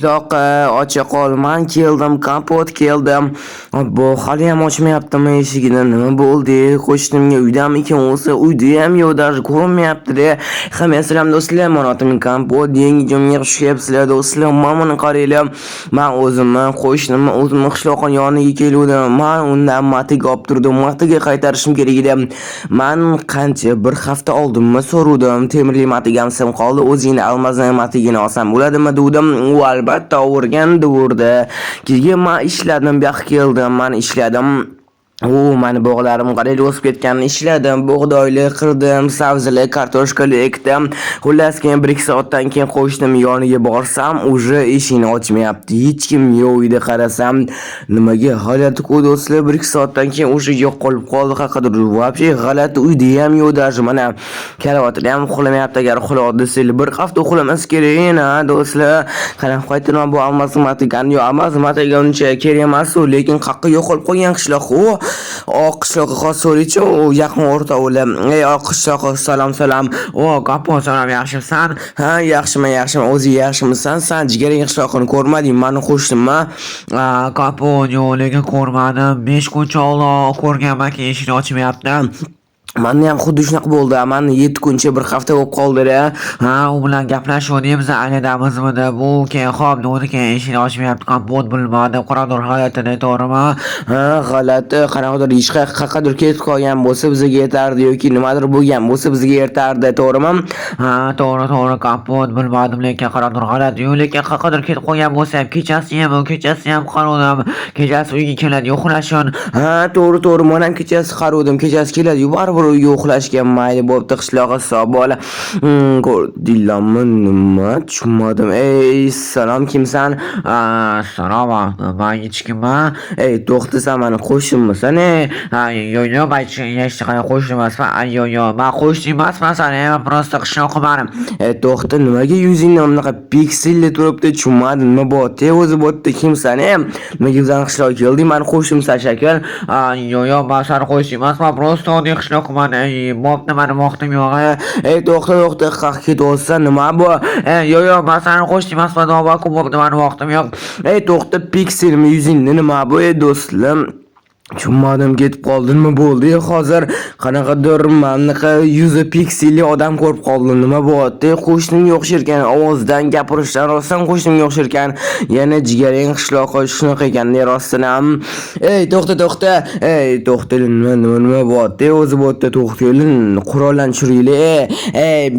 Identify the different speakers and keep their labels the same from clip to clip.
Speaker 1: Loqa ocha qolman keldim, kompot keldim. Bu hali ham ochmayaptimi eshigini? Nima bo'ldi? Qo'shnimga uydamikin bo'lsa, uyda ham yo'q, даже ko'rinmayapti-da. Hamma assalom do'stlar, men otim kompot, yangi joyga xush kelibsizlar do'stlar. Mana qaranglar. Men o'zimni, qo'shnimni, o'zimni qishloqning yoniga keldim. Men undan matiga olib turdim. Matiga qaytarishim kerak edi. Men qancha bir hafta oldinmi so'ruvdim. Temirli matigam sim qoldi. O'zingni almazdan matigini olsam bo'ladimi dedim. U albatta o'rgan durdi. Keyin men ishladim, bu yoqqa keldim, men ishladim. Mani bog'larim qarang o'sib ketganini ishladim, bug'doyli qirdim, sabzili, kartoshkali ekdim. Xullas keyin 1-2 soatdan keyin qo'shnim yoniga borsam, uje eshikni ochmayapti. Hech kim yo'q edi, qarasam, nimaga g'alati ku do'stlar, 1-2 soatdan keyin uje yo'q qolib qoldi, haqida voобще g'alati uyda ham yo'q, даже mana karavotda ham uxlamayapti. Agar uxladi desanglar, bir hafta uxlamas kerak ena do'stlar. Qarang, qaytaman bu almazmatigani yo'q, almazmatiga uncha kerak emas, lekin qaqqa yo'q qolib qolgan qishloq. Qishloqqa xos so'raychi, u yaqin o'rtoqlar. Qishloq, salom. Qapo salom, yaxshisan? Ha, yaxshiman. O'zi yaxshimisan? Sen jigaring qishloqni ko'rmading, meni qo'shnimman.
Speaker 2: Qapo yo'q, lekin ko'rmadim. 5 kuncha oldin ko'rganman, keyin eshikni ochmayapti.
Speaker 1: Menda ham xuddi shunaqa bo'ldi. Meni 7 kuncha bir hafta bo'lib qoldi-da.
Speaker 2: U bilan gaplashuvdimiz, angladamizmi deb. Bu keyin xo'p, nima keyin eshikni ochmayapti, kompot bilmadi. Qoradur holatida, to'g'rimi?
Speaker 1: Ha, g'alati. Qanaqadir hech qayergadir ketib qolgan bo'lsa bizga yetardi yoki nimadir bo'lgan bo'lsa bizga yetardi, to'g'rimi?
Speaker 2: To'g'ri, kompot bilmadim, lekin qoradur g'alati. Lekin qayergadir ketib qolgan bo'lsa ham kechasi ham qaruvdim. Kechasi uyga keladi, uxlashun.
Speaker 1: Ha, to'g'ri. Men ham kechasi qaruvdim. Kechasi keladi, baribir uyga uxlashga mayli bo'pti, qishloqqa hisob bola. Ko'rdinglarmi nima? Tushunmadim. Ey, salom, kimsan?
Speaker 2: Salom, men hech kimman.
Speaker 1: To'xtasan, meni qo'shnimmisan?
Speaker 2: Yo'q, hech qanday qo'shni emasman. Yo'q, men qo'shni emasman, men просто qishloqman.
Speaker 1: To'xta, nimaga yuzingda bunaqa pikselli turibdi? Tushunmadim. Nima bo'pti? O'zi bo'pti, kimsan? Nimaga bizning qishloqqa kelding? Meni qo'shnimsan shakar.
Speaker 2: Yo'q, men seni qo'shni emasman, просто oddiy qishloqman. Bo'pti, meni vaqtim yo'q.
Speaker 1: To'xta, qaq ketyapsan, nima bu?
Speaker 2: Yo'q, men seni qo'shni emasman, bo'pti, meni vaqtim yo'q.
Speaker 1: To'xta, pikselmi yuzingda nima bu, do'stlar? Tushunmadim, ketib qoldingmi bo'ldi hozir? Qanaqadir manaqa yuzi pikselli odam ko'rib qoldim. Nima bo'pti? Qo'shnimga o'xsharkan, ovozidan, gapirishdan rostdan qo'shnimga o'xsharkan. Yana jigaring qishloqqa shunaqa ekan, rostdan ham. To'xta, nima bo'pti? O'zi bo'pti, to'xtaylik, qurollanishinglar.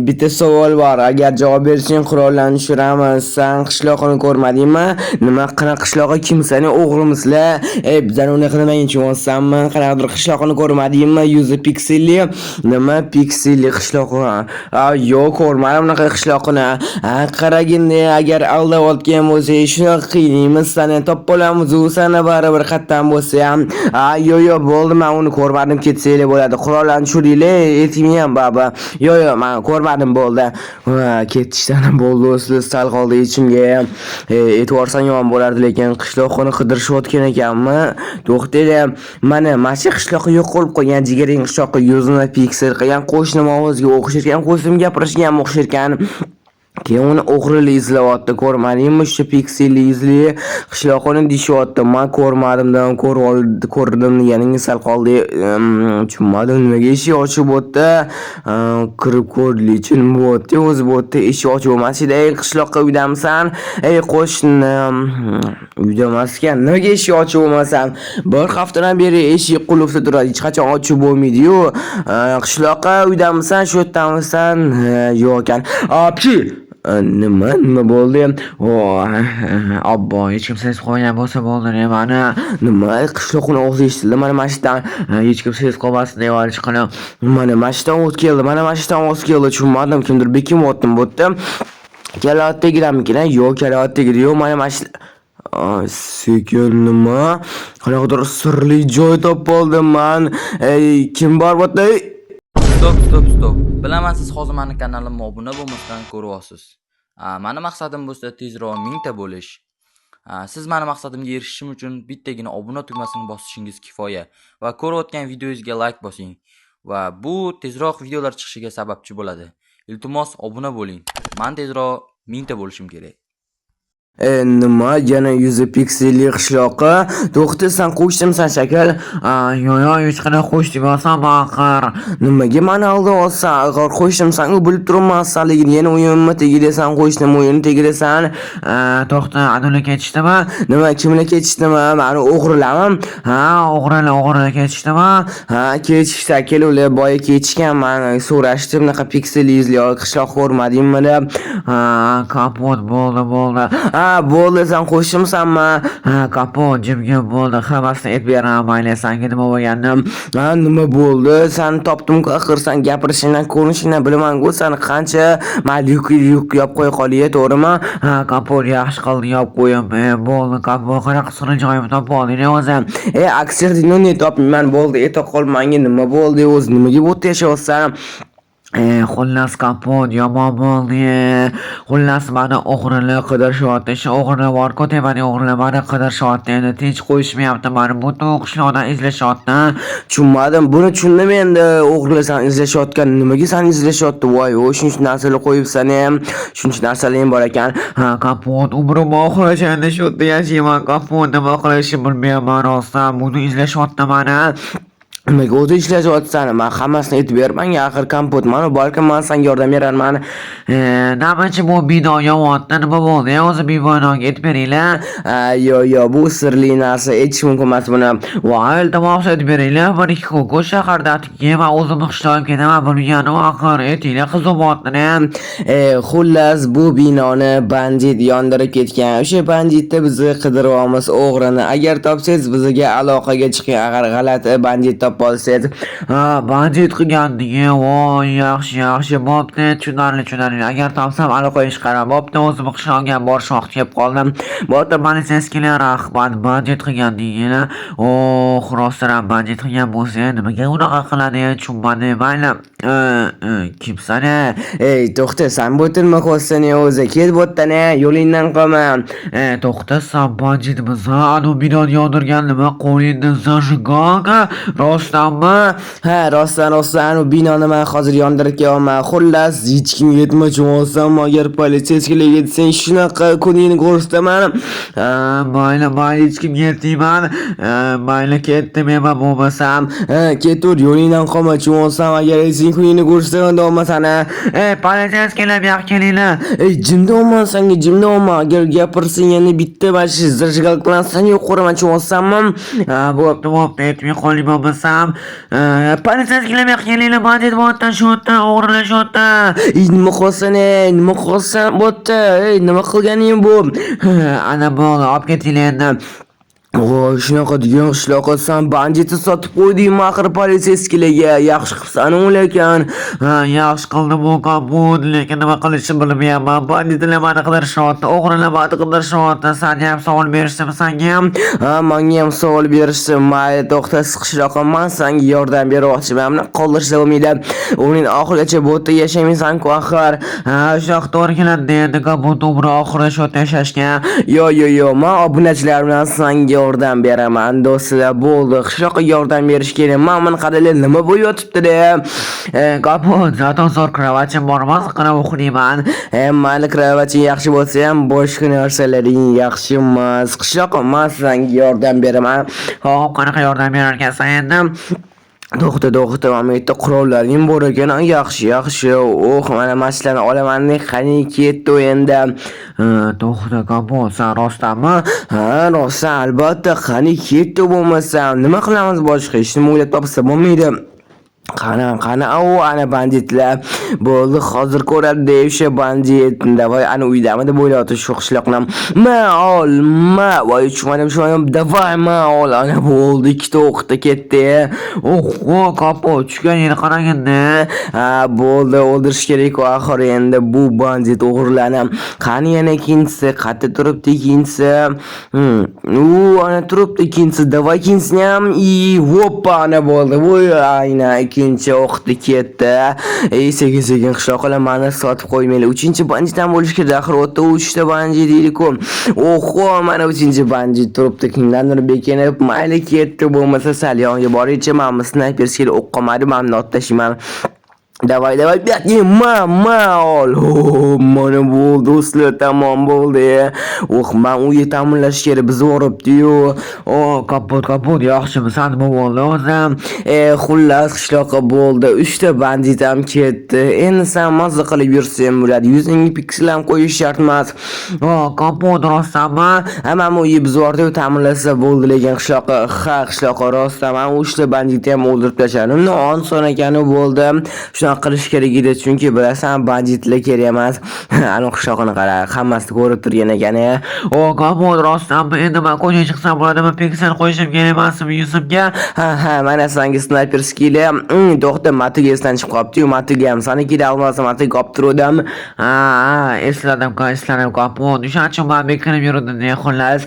Speaker 1: Bitta savol bor. Agar javob bersang, qurollanishamiz. Sen qishloqni ko'rmadingmi? Nima qanaqa qishloqqa kimsan? O'g'limizlar. Bizdan unaqa nimaga olsanmi? Qanaqadir qishloqni ko'rmadingmi? Yuzi pikselli. Nima pikselli qishloqni? Yo'q, ko'rmadim unaqa qishloqni. Qaragin, agar aldab olgan bo'lsa, shunaqa qiynaymiz seni, topib olamiz u seni baribir qatdan bo'lsa ham. Yo'q, bo'ldi, men uni ko'rmadim, ketsanglar bo'ladi. Qurollanishinglar, etimni ham baba. Yo'q, men ko'rmadim, bo'ldi. Ketishdan bo'ldi, o'zlar sal qoldi ichimga. E'tiborsan yomon bo'lardi, lekin qishloqni qidirishayotgan ekanmi? To'xtaylar. Mana shu qishloqqa yo'q qolib qolgan jigaring qishloqqa yuzini piksel qilgan qo'shnim ovoziga o'xsharkan, qo'shnim gapirishga ham o'xsharkan. Keyin uni o'g'rili izlayapti, ko'rmadingmi? Shu pikselli izli qishloqni dishyapti. Men ko'rmadimdan ko'rdim deganingiz sal qoldi. Tushunmadim, nimaga eshik ochib o'tdi? Kirib ko'rlichi nima bo'pti? O'zi bo'pti, eshik ochib bo'lmas edi. Qishloqqa uydamisan? Qo'shnim uyda emas ekan. Nimaga eshik ochib bo'lmasam? Bir haftadan beri eshik qulfda turadi, hech qachon ochib bo'lmaydi-yu. Qishloqqa uydamisan? Shu yerdamisan? Yo'q ekan. Nima bo'ldi?
Speaker 2: Obbo, hech kim ses qo'ygan bo'lsa bo'ldi, mana.
Speaker 1: Nima qishloqni og'zi eshitildi? Mana mashdan
Speaker 2: Hech kim ses qo'ymasin deb chiqadi.
Speaker 1: Mana mashdan o't keldi. Tushunmadim, kimdir bekimayotdim bo'tdi. Kalatdagilarmikin? Yo'q, kalatdagida yo'q. Mana mashdan sekin nima? Qanaqadir sirli joy topib oldim men. Kim bor bo'tdi?
Speaker 3: Stop. Bilaman, siz hozir meni kanalimga obuna bo'lmasdan ko'ryapsiz. Meni maqsadim bo'lsa tezroq 1000 ta bo'lish. Siz meni maqsadimga erishishim uchun bittagina obuna tugmasini bosishingiz kifoya va ko'rayotgan videoyingizga like bosing va bu tezroq videolar chiqishiga sababchi bo'ladi. Iltimos obuna bo'ling. Men tezroq 1000 ta bo'lishim kerak.
Speaker 1: Nima yana 100 pikselli qishloqqa? To'xta, sen qo'shdimsan shakal.
Speaker 2: Yo'q, hech qanday qo'shdim olsam axir.
Speaker 1: Nimaga mani oldi olsan? Agar qo'shdimsan, bilib turibman sanligini. Yana o'yinimni tegidasan, qo'shdim o'yinni tegidasan.
Speaker 2: To'xta, adula ketishdimi?
Speaker 1: Nima, kimlar ketishdimi? Mani o'g'rilamam.
Speaker 2: O'g'rilar ketishdimi?
Speaker 1: Ketishsa keluvlar boya ketishgan. Men so'rashdim, bunaqa pikselli yuzli qishloq ko'rmadingmi deb.
Speaker 2: Kapot bo'ldi.
Speaker 1: Bo'ldi, sen qo'shimsanmi?
Speaker 2: Kapot jimgin bo'ldi. Hammasini aytib beraman, mayli, senga nima bo'lganini.
Speaker 1: Nima bo'ldi? Sen topdim-ku, axir sen gapirishingdan, ko'rinishingdan bilaman-ku, sen qancha yuk yop qo'ya qoliye, to'g'rimi?
Speaker 2: Kapot yaxshi qildi, yop qo'yib. Bo'ldi, kapot qanaqa sirli joyimni topib olding o'zim.
Speaker 1: Aksiyadini ne topmayman, bo'ldi, ayta qol menga nima bo'ldi o'zi, nimaga bu yashayapsan?
Speaker 2: Xullas kapot yomon bo'ldi. Xullas mani o'g'rilar qidirishyapti. Shu o'g'rilar bor-ku, tepani o'g'rilar mani qidirishyapti. Endi tinch qo'yishmayapti. Mani butun qishloqdan izlashyapti.
Speaker 1: Tushunmadim, buni tushundim endi. O'g'rilar seni izlashayotgan, nimaga seni izlashyapti? Voy, shuncha narsalar qo'yibsan ham, shuncha narsalar bor ekan.
Speaker 2: Kapot umrim oxirigacha endi shu yerda yashayman. Kapot nima qilishimni bilmayman rostdan. Buni izlashyapti mani.
Speaker 1: Nimaga o'zi ishlashyapsan? Men hammasini aytib bermang, axir kompot mani balkim men senga yordam berarman.
Speaker 2: Namachi bu bino yonyapti, nima bo'ldi? O'zi binoga aytib beringlar.
Speaker 1: Yo'q, bu sirli narsa, aytish mumkin emas buni.
Speaker 2: Voy, iltimos aytib beringlar. Bir ikki kun shaharda men o'zim qishloqqa ketaman, bilganim axir aytinglar qiziqyaptini.
Speaker 1: Xullas bu binoni bandit yondirib ketgan. O'sha banditni biz qidiryapmiz, o'g'rini. Agar topsangiz bizga aloqaga chiqing. Agar g'alati bandit topolsangiz,
Speaker 2: bandit qilgandingiz. Voy, yaxshi, bo'pti, tushunarli. Agar topsam aloqaga chiqaram. Bo'pti, o'zim qishloqqa borishmoqchi kelib qoldim. Bo'pti, politsiyaskilar rahmat, bandit qilgandingiz. Rostdan bandit qilgan bo'lsa, nimaga unaqa qiladi? Tushunmadim. Mayli. Kimsan?
Speaker 1: To'xta, sen bo'tinma qo'ysan o'zi. Ket bo'tdan, yo'lingdan qolma.
Speaker 2: To'xta, sen banditmisan? Anu binoni yondirgan nima? Qo'lingda zajiganga? Rostdanmi?
Speaker 1: Rostdan, anu binoni men hozir yondirib kelyapman. Xullas, hech kimga yetmoqchi bo'lsam, agar politsiyachilar yetsang, shunaqa kuningni ko'rsataman.
Speaker 2: Mayli, hech kimga yetmayman. Mayli, ketdim men bo'lmasam.
Speaker 1: Ketur, yo'lingdan qolmoqchi bo'lsam, agar sen kuningni ko'rsataman bo'lmasan.
Speaker 2: Politsiyachilar buyoqqa kelinglar.
Speaker 1: Jimda olman, senga jimda olman. Agar gapirsang, yana bitta bashi zirjigal bilan sen yo'q qo'ramoqchi bo'lsammi?
Speaker 2: Bo'pti, aytmay qoling bo'lmasam. Politsiyachilar buyoqqa kelinglar, bandit bo'tda, shu yerda o'g'irlashyapti.
Speaker 1: Nima qilsan bo'tda? Nima qilganing bu?
Speaker 2: Ana bo'ldi, olib ketinglar endi.
Speaker 1: Shunaqa degan qishloqqa sen banditni sotib qo'ydingmi axir politsiyachilarga? Yaxshi qilibsan lekin.
Speaker 2: Yaxshi qildim bu kapot, lekin nima qilishni bilmayapman. Banditlar meni qidirishyapti, o'g'rilar meni qidirishyapti. Senga ham savol berishdimi senga ham?
Speaker 1: Menga ham savol berishdi. Mayli, to'xta, qishloqqa men senga yordam beryapman. Qoldirishsa bo'lmaydi. Uning oxirigacha bo'tda yashaymaysan-ku axir.
Speaker 2: Shunaqa to'g'ri keladi endi kapot umri oxirigacha shu yerda yashashga.
Speaker 1: Yo'q, men obunachilar bilan senga yordam beraman do'stlar. Bo'ldi, qishloqqa yordam berish kerak. Mana qadallar nima bo'lib yotibdi-da?
Speaker 2: Kapot, zaton zo'r kravatim bormi? Qana o'qiyman.
Speaker 1: Mayli, kravating yaxshi bo'lsa ham boshqa narsalaring yaxshi emas. Qishloqqa men senga yordam beraman.
Speaker 2: Xo'p, qanaqa yordam berar ekansan endi?
Speaker 1: To'xta, men yerda qurollaring bor ekan. Yaxshi. Mana mashinalarni olaman. Qani ketdi endi.
Speaker 2: To'xta, kapot, sen rostdanmi?
Speaker 1: Rostdan, albatta. Qani ketdi bo'lmasam, nima qilamiz boshqa? Ishni o'ylab topsa bo'lmaydi. Qani, ana banditlar. Bo'ldi, hozir ko'radi o'sha bandit. Davay, ana uydami deb o'ylayapti shu qishloqni. Voy, tushmadim. Davay, ol. Ana bo'ldi, ikkita o'qda ketdi.
Speaker 2: Kapot, tushgan yeri qaraganda.
Speaker 1: Bo'ldi, o'ldirish kerak-ku axir endi bu bandit o'g'irlarni. Qani yana ikkinchisi, qayerda turibdi ikkinchisi? Ana turibdi ikkinchisi. Davay, ikkinchisini ham. Hoppa, ana bo'ldi. Voy, ayna ikkinchi o'qdi ketdi. Sekin qishloqlar meni sotib qo'ymaylar. 3-bandit ham bo'lish kerak. Axir o'tda 3ta bandit deydi-ku. Mana 3-bandit turibdi. Kimdandir bekinib, mayli ketdi bo'lmasa sal yonga boraychi. Men snayperskiga o'q qolmadi, men not tashiyman. Davay ol. Mana bo'ldi do'stlar, tamom bo'ldi. Men uyga ta'minlash kerak, biz boribdi-yu.
Speaker 2: Kapot, yaxshimisan nima bo'ldi o'zim?
Speaker 1: Xullas qishloqqa bo'ldi. 3 ta bandit ham ketdi. Endi sen mazza qilib yursang bo'ladi. 100 piksel ham qo'yish shart emas.
Speaker 2: Kapot rostdanmi?
Speaker 1: Mana uyga biz borib ta'minlasa bo'ldi lekin qishloqqa rostdan men 3 ta banditni ham o'ldirib tashladim. Oson ekani bo'ldi. Shunaqa qilish kerak edi, chunki bilasan banditlar kerak emas. Ana qishloqni qara, hammasini ko'rib turgan ekan.
Speaker 2: Kapot rostdanmi? Endi men ko'chaga chiqsam bo'ladimi? Piksel qo'yishim kerak emasmi yuzimga?
Speaker 1: Ha, mana senga snayper skilli. To'xta, matiga esdan chiqib qopti-yu, matiga ham sanikida olmasa matiga olib turdim.
Speaker 2: Esladim kapot. O'shaning uchun men bekinib yurdim deya xullas.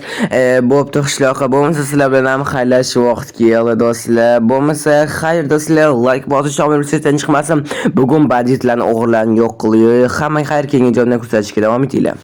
Speaker 1: Bo'pti qishloqqa, bo'lmasa sizlar bilan ham xayrlashish vaqti keldi do'stlar. Bo'lmasa xayr do'stlar, like bosishni unutmanglar, chiqmasin. Bugun banditlarni o'g'irlarni yo'q qilish. Hamma xayr kelgan joydan kuzatishga davom etinglar.